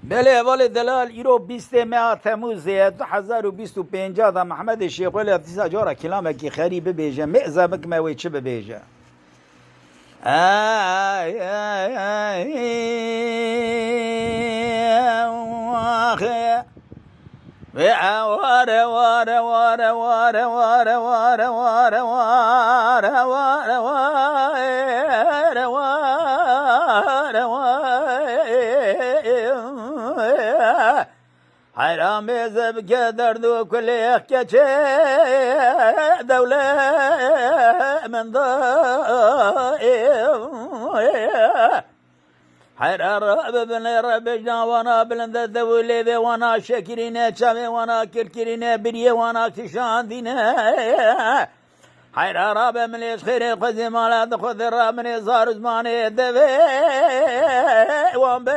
بله ولی دلال ایرو 20 ماه تموز 2025 دا محمد شیخ ولی تیسا جارا کلامه کی خریب بیجه مئزه بکمه وی چه بیجه آی آی آی واره واره واره واره واره واره واره واره واره واره واره واره حرام زبك دردو كل يحكي دولة من ضائع حرار بن ربنا وانا بلند الدولة وانا شكرين شامي وانا كركرين بريه وانا كشان دينا حرار بن خير قدم على خذ من زار زماني دبي وان بي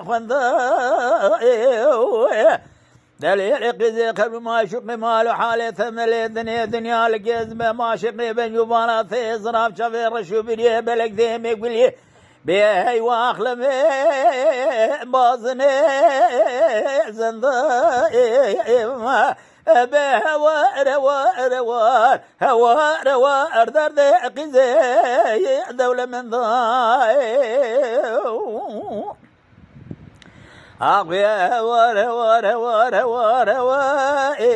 خند دليل قزي قبل ما شق مال حالي ثمل الدنيا الجزمة ما شقي بن جبانا في زراف شافي رشو بريه بلق ذيمي قليه بيهي واخلمي بازني زنضاء بهوار وار وار هوار وار درد قزي دولة من ضايع أقوى وار وار وار وار وائر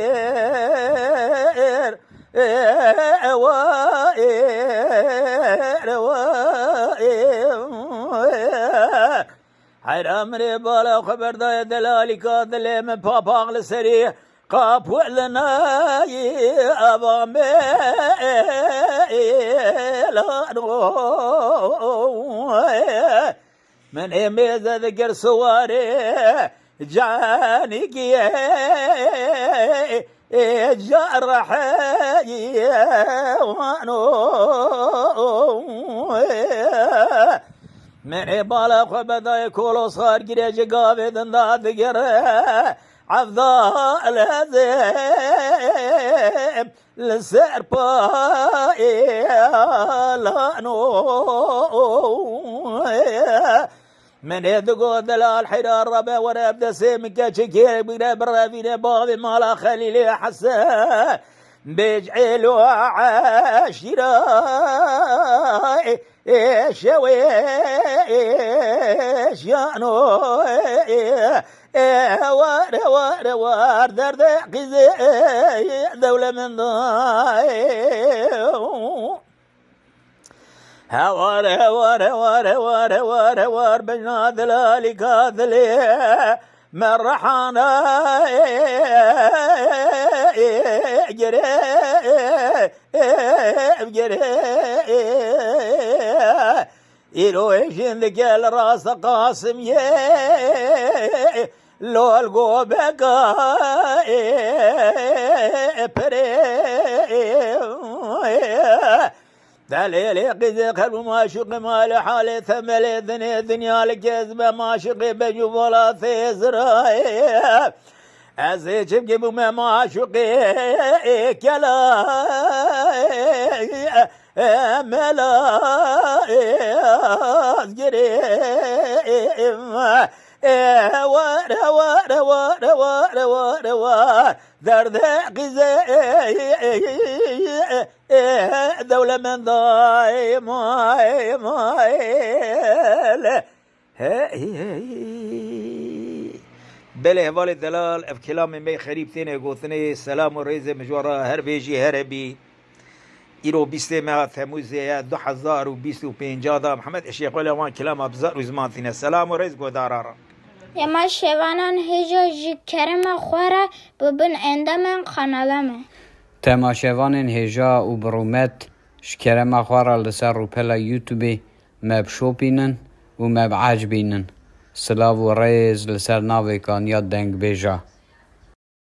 حرام ربالا خبر داي دلالي كادلي من باباغل سريع قاب ولنا أبامي لانو من إميز ذكر سواري جاني كي جرح وانو من إبالا خبدا يكولو صار جريج قابي دنداد قر عفضا الهزيم للسير باي لانو من يدقو دلال حرار ربا وانا ابدا سيمك شكير بنا برافينا باضي مالا خليلي حسن بجعل وعاشرا شويش يانو وار درد قزي دولة من ضايع هوار هوار هوار هوار هوار هوار بجنا دلالي كاذلي من رحانا جري جري إيرويشن ذكال راس قاسم لو القوبك بري دليل قذي قلب ما شق ما لحالي ثمل الدنيا الجذبة ما شق بجوب ولا ثيزراي أزيج بجيب ما شق كلا ملا أزجري وار وار وار وار وار وار درد قزي دولة من ضاي ماي ماي بله والي دلال اف كلام مي خريب ثاني قوثني سلام وريزة مجورة هربيجي هربي إيرو 20 ماه تموز 2025 دا محمد الشيخ ولا وان كلام ابزار وزمان ثنا سلام وريز قدارارا يما شوانان هجا جي كرم خوارا ببن عندما قنالمه تماشاوان هجا و برومت شكرم خوارا لسر روبلا يوتيوبي ماب شوبينن و ماب عاجبينن سلاو و ريز لسر ناوي كان ياد دنگ بيجا